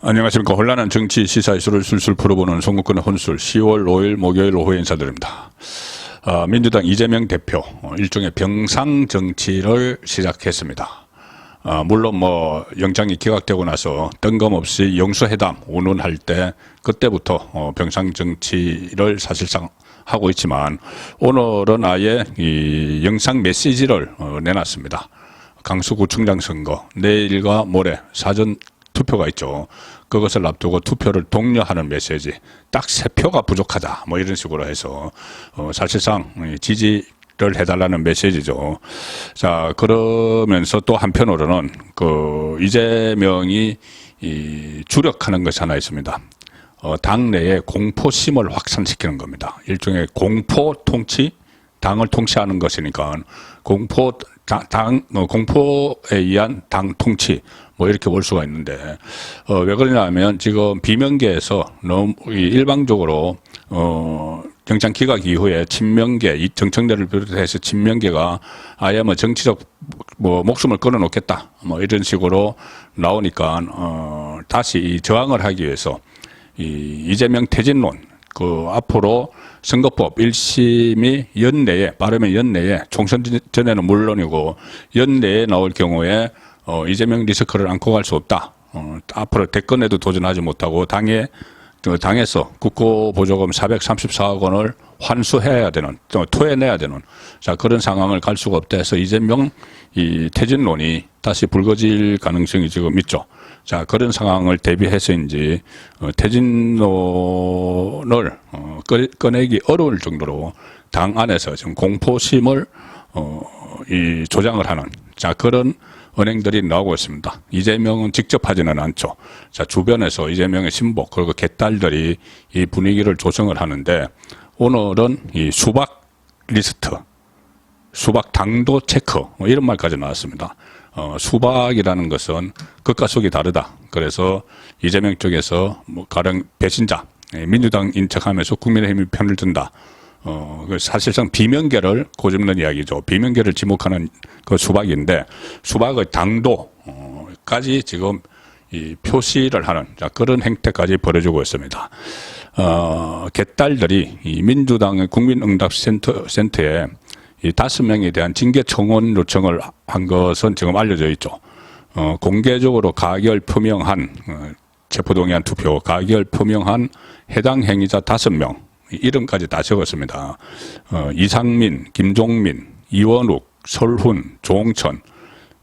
안녕하십니까. 혼란한 정치 시사 이슈를 술술 풀어보는 송국근의 혼술 10월 5일 목요일 오후에 인사드립니다. 민주당 이재명 대표 일종의 병상 정치를 시작했습니다. 물론 영장이 기각되고 나서 뜬금없이 영수회담 운운할 때 그때부터 병상 정치를 사실상 하고 있지만 오늘은 아예 이 영상 메시지를 내놨습니다. 강서구청장 선거 내일과 모레 사전 투표가 있죠. 그것을 앞두고 투표를 독려하는 메시지. 딱 3표가 부족하다. 이런 식으로 해서 사실상 지지를 해달라는 메시지죠. 자, 그러면서 또 한편으로는 이재명이 주력하는 것이 하나 있습니다. 당내에 공포심을 확산시키는 겁니다. 일종의 공포 통치, 당을 통치하는 것이니까 공포에 의한 당 통치 이렇게 볼 수가 있는데 왜 그러냐면 지금 비명계에서 너무 일방적으로 영장 기각 이후에 친명계 정청래를 비롯해서 친명계가 아예 정치적 목숨을 끊어놓겠다 이런 식으로 나오니까 다시 저항을 하기 위해서 이재명 퇴진론 앞으로 선거법 1심이 연내에 빠르면 연내에 총선 전에는 물론이고 연내에 나올 경우에 이재명 리스크를 안고 갈 수 없다. 앞으로 대권에도 도전하지 못하고 당에서 국고보조금 434억 원을 환수해야 되는, 토해내야 되는, 자, 그런 상황을 갈 수가 없다 해서 이재명 퇴진론이 다시 불거질 가능성이 지금 있죠. 자, 그런 상황을 대비해서인지 퇴진론을 꺼내기 어려울 정도로 당 안에서 지금 공포심을 조장을 하는, 자, 그런 은행들이 나오고 있습니다. 이재명은 직접 하지는 않죠. 자, 주변에서 이재명의 신복 그리고 개딸들이 이 분위기를 조성을 하는데 오늘은 이 수박 리스트, 수박 당도 체크 이런 말까지 나왔습니다. 수박이라는 것은 극과 속이 다르다. 그래서 이재명 쪽에서 가령 배신자, 민주당인 척하면서 국민의힘이 편을 든다. 사실상 비명계를 고집는 이야기죠. 비명계를 지목하는 수박인데 수박의 당도까지 지금 표시를 하는 그런 행태까지 벌어지고 있습니다. 개딸들이 민주당의 국민응답센터에 5명에 대한 징계 청원 요청을 한 것은 지금 알려져 있죠. 공개적으로 가결 표명한 체포동의안 투표 가결 표명한 해당 행위자 5명 이름까지 다 적었습니다. 이상민, 김종민, 이원욱, 설훈, 조홍천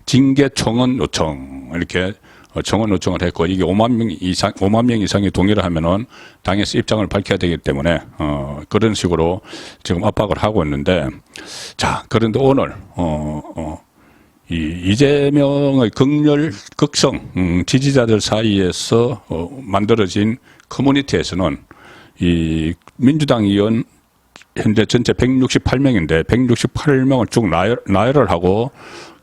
징계 청원 요청 이렇게 청원 요청을 했고 이게 5만 명 이상이 동의를 하면은 당에서 입장을 밝혀야 되기 때문에 그런 식으로 지금 압박을 하고 있는데 자 그런데 오늘 이재명의 극성 지지자들 사이에서 만들어진 커뮤니티에서는 이 민주당 의원 현재 전체 168명인데 168명을 쭉 나열을 하고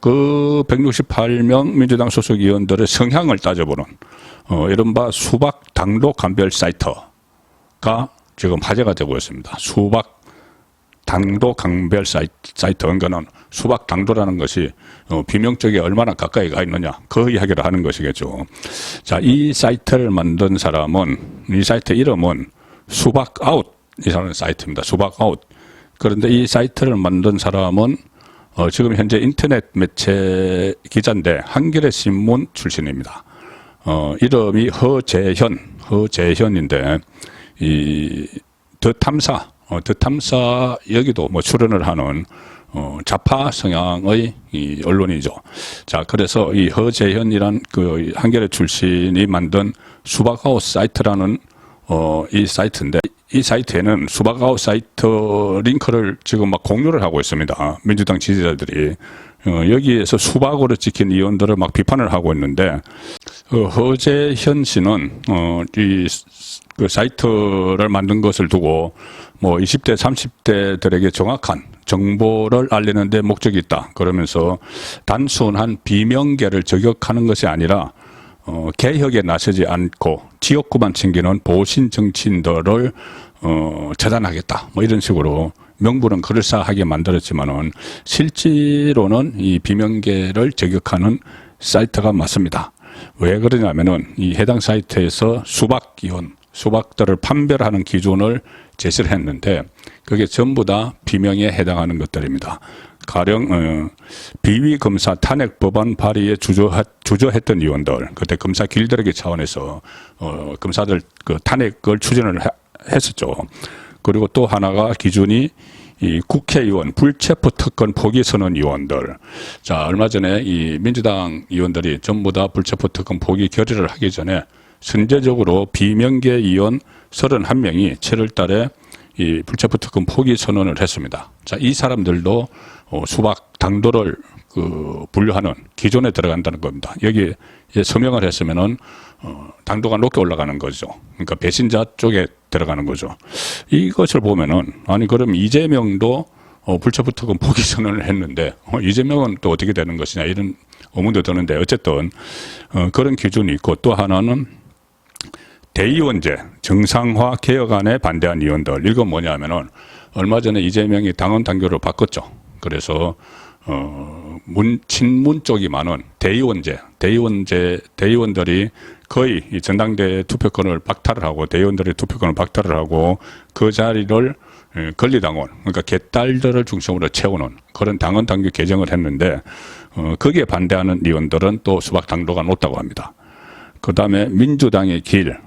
그 168명 민주당 소속 의원들의 성향을 따져보는 이른바 수박 당도 감별 사이트가 지금 화제가 되고 있습니다. 수박 당도 감별 사이트 그러니까는 수박 당도라는 것이 비명 쪽에 얼마나 가까이 가 있느냐 그 이야기를 하는 것이겠죠. 자, 이 사이트를 만든 사람은 이 사이트 이름은 수박 아웃이라는 사이트입니다. 수박 아웃. 그런데 이 사이트를 만든 사람은 지금 현재 인터넷 매체 기자인데 한겨레 신문 출신입니다. 이름이 허재현인데 더 탐사 여기도 출연을 하는 좌파 성향의 이 언론이죠. 자, 그래서 이 허재현이란 한겨레 출신이 만든 수박아웃 사이트라는 이 사이트인데 이 사이트에는 수박아웃 사이트 링크를 지금 공유를 하고 있습니다. 민주당 지지자들이 여기에서 수박으로 찍힌 의원들을 비판을 하고 있는데 허재현 씨는 그 사이트를 만든 것을 두고 20대 30대들에게 정확한 정보를 알리는 데 목적이 있다. 그러면서 단순한 비명계를 저격하는 것이 아니라 개혁에 나서지 않고 지역구만 챙기는 보신 정치인들을 차단하겠다. 이런 식으로 명분은 그럴싸하게 만들었지만은 실제로는 이 비명계를 저격하는 사이트가 맞습니다. 왜 그러냐면은 이 해당 사이트에서 수박들을 판별하는 기준을 제시를 했는데 그게 전부 다 비명에 해당하는 것들입니다. 가령 비위 검사 탄핵 법안 발의에 주저했던 의원들, 그때 검사 길들이기 차원에서 검사들 그 탄핵을 추진을 했었죠. 그리고 또 하나가 기준이 이 국회의원 불체포 특권 포기 선언 의원들. 자, 얼마 전에 이 민주당 의원들이 전부 다 불체포 특권 포기 결의를 하기 전에 선제적으로 비명계 의원 31명이 7월 달에 이 불체포 특권 포기 선언을 했습니다. 자, 이 사람들도 수박 당도를 분류하는 기존에 들어간다는 겁니다. 여기 서명을 했으면은 당도가 높게 올라가는 거죠. 그러니까 배신자 쪽에 들어가는 거죠. 이것을 보면은 아니 그럼 이재명도 불체포 특권 포기 선언을 했는데 이재명은 또 어떻게 되는 것이냐 이런 의문도 드는데 어쨌든 그런 기준이 있고 또 하나는 대의원제 정상화 개혁안에 반대한 의원들. 이건 뭐냐면은 얼마 전에 이재명이 당원 당규를 바꿨죠. 그래서 친문 쪽이 많은 대의원들이 거의 이 전당대 투표권을 박탈을 하고 대의원들의 투표권을 박탈을 하고 그 자리를 권리당원 그러니까 개딸들을 중심으로 채우는 그런 당원 당규 개정을 했는데 거기에 반대하는 의원들은 또 수박 당도가 높다고 합니다. 그다음에 민주당의 길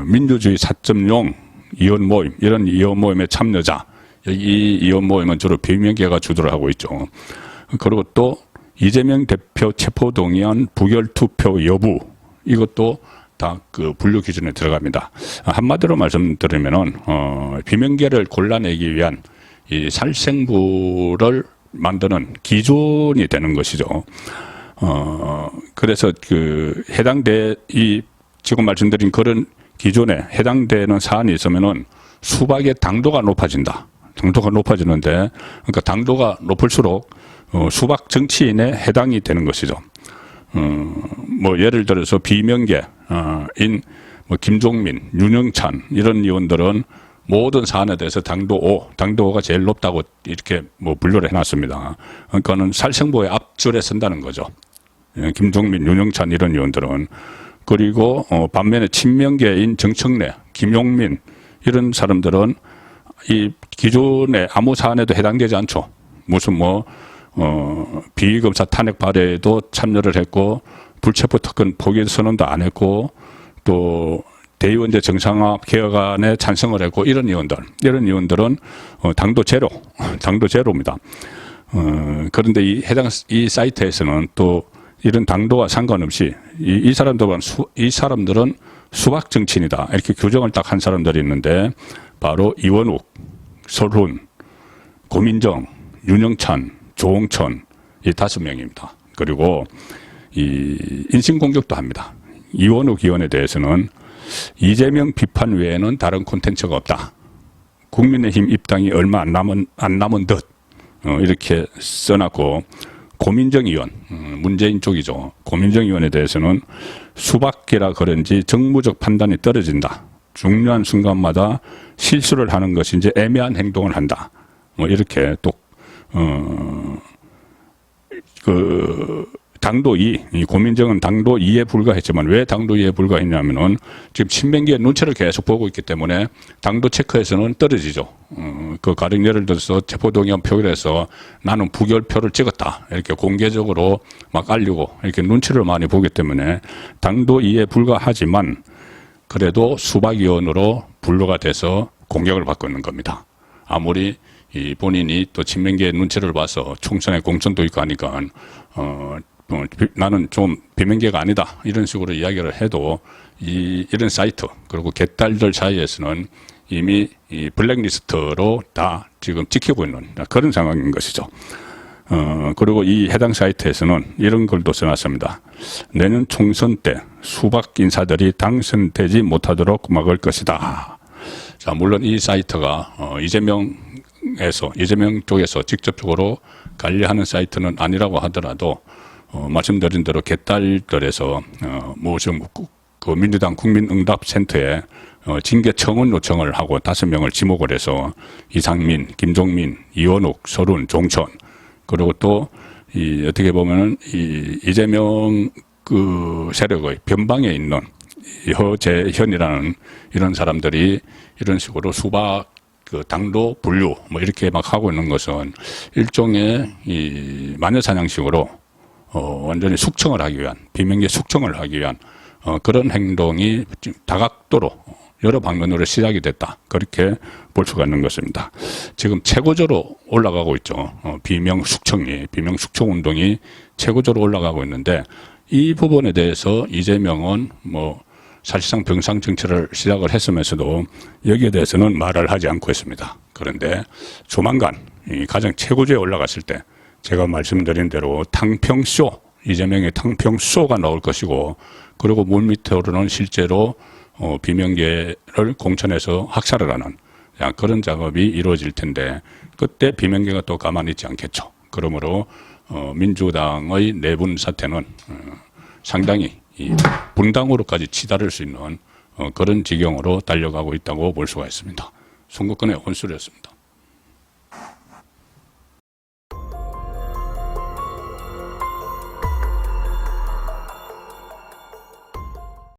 민주주의 4.0 의원 모임 이런 의원 모임에 참여자 이 의원 모임은 주로 비명계가 주도를 하고 있죠. 그리고 또 이재명 대표 체포동의안 부결 투표 여부 이것도 다 그 분류 기준에 들어갑니다. 한마디로 말씀드리면은 비명계를 골라내기 위한 이 살생부를 만드는 기준이 되는 것이죠. 그래서 그 이 지금 말씀드린 그런 기준에 해당되는 사안이 있으면은 수박의 당도가 높아진다. 당도가 높아지는데, 그러니까 당도가 높을수록 수박 정치인에 해당이 되는 것이죠. 뭐 예를 들어서 비명계 뭐 김종민, 윤영찬 이런 의원들은 모든 사안에 대해서 당도 5가 제일 높다고 이렇게 뭐 분류를 해놨습니다. 그러니까는 살생부의 앞줄에 선다는 거죠. 김종민, 윤영찬 이런 의원들은. 그리고 반면에 친명계인 정청래, 김용민 이런 사람들은 이 기존의 아무 사안에도 해당되지 않죠. 무슨 비검사 탄핵 발의에도 참여를 했고 불체포 특권 포기 선언도 안 했고 또 대의원제 정상화 개혁안에 찬성을 했고 이런 의원들은 당도 제로입니다. 그런데 이 사이트에서는 또 이런 당도와 상관없이 이 사람들은 수박 정치인이다 이렇게 규정을 딱 한 사람들이 있는데 바로 이원욱, 설훈, 고민정, 윤영찬, 조홍천 이 5명입니다. 그리고 이 인신공격도 합니다. 이원욱 의원에 대해서는 이재명 비판 외에는 다른 콘텐츠가 없다. 국민의힘 입당이 얼마 안 남은 듯 이렇게 써놨고 고민정 의원, 문재인 쪽이죠. 고민정 의원에 대해서는 수박계라 그런지 정무적 판단이 떨어진다. 중요한 순간마다 실수를 하는 것이 이제 애매한 행동을 한다. 뭐 이렇게 또 당도 2, 이 고민정은 당도 2에 불과했지만 왜 당도 2에 불과했냐면은 지금 친명계의 눈치를 계속 보고 있기 때문에 당도 체크에서는 떨어지죠. 그 가령 예를 들어서 체포동의안 표결에서 나는 부결표를 찍었다. 이렇게 공개적으로 막 알리고 이렇게 눈치를 많이 보기 때문에 당도 2에 불과하지만 그래도 수박위원으로 분류가 돼서 공격을 받고 있는 겁니다. 아무리 이 본인이 또 친명계의 눈치를 봐서 총선에 공천도 있고 하니까 나는 좀 비명계가 아니다 이런 식으로 이야기를 해도 이런 사이트 그리고 개딸들 사이에서는 이미 이 블랙리스트로 다 지금 지키고 있는 그런 상황인 것이죠. 그리고 이 해당 사이트에서는 이런 글도 써놨습니다. 내년 총선 때 수박 인사들이 당선되지 못하도록 막을 것이다. 자, 물론 이 사이트가 이재명 쪽에서 직접적으로 관리하는 사이트는 아니라고 하더라도 말씀드린 대로 개딸들에서 지금 그 민주당 국민응답센터에 징계 청원 요청을 하고 5명을 지목을 해서 이상민, 김종민, 이원욱, 설훈, 종천 그리고 또 어떻게 보면은 이재명 그 세력의 변방에 있는 허재현이라는 이런 사람들이 이런 식으로 수박 그 당도 분류 뭐 이렇게 막 하고 있는 것은 일종의 이 마녀사냥식으로 완전히 숙청을 하기 위한, 비명계 숙청을 하기 위한 그런 행동이 다각도로 여러 방면으로 시작이 됐다. 그렇게 볼 수가 있는 것입니다. 지금 최고조로 올라가고 있죠. 비명 숙청 운동이 최고조로 올라가고 있는데, 이 부분에 대해서 이재명은 뭐 사실상 병상 정치를 시작을 했으면서도 여기에 대해서는 말을 하지 않고 있습니다. 그런데 조만간 이 가장 최고조에 올라갔을 때 제가 말씀드린 대로 탕평쇼, 이재명의 탕평쇼가 나올 것이고, 그리고 물밑으로는 실제로 비명계를 공천해서 학살을 하는 그런 작업이 이루어질 텐데, 그때 비명계가 또 가만히 있지 않겠죠. 그러므로 민주당의 내분 사태는 상당히 이 분당으로까지 치달을 수 있는 그런 지경으로 달려가고 있다고 볼 수가 있습니다. 송국근의 혼술이었습니다.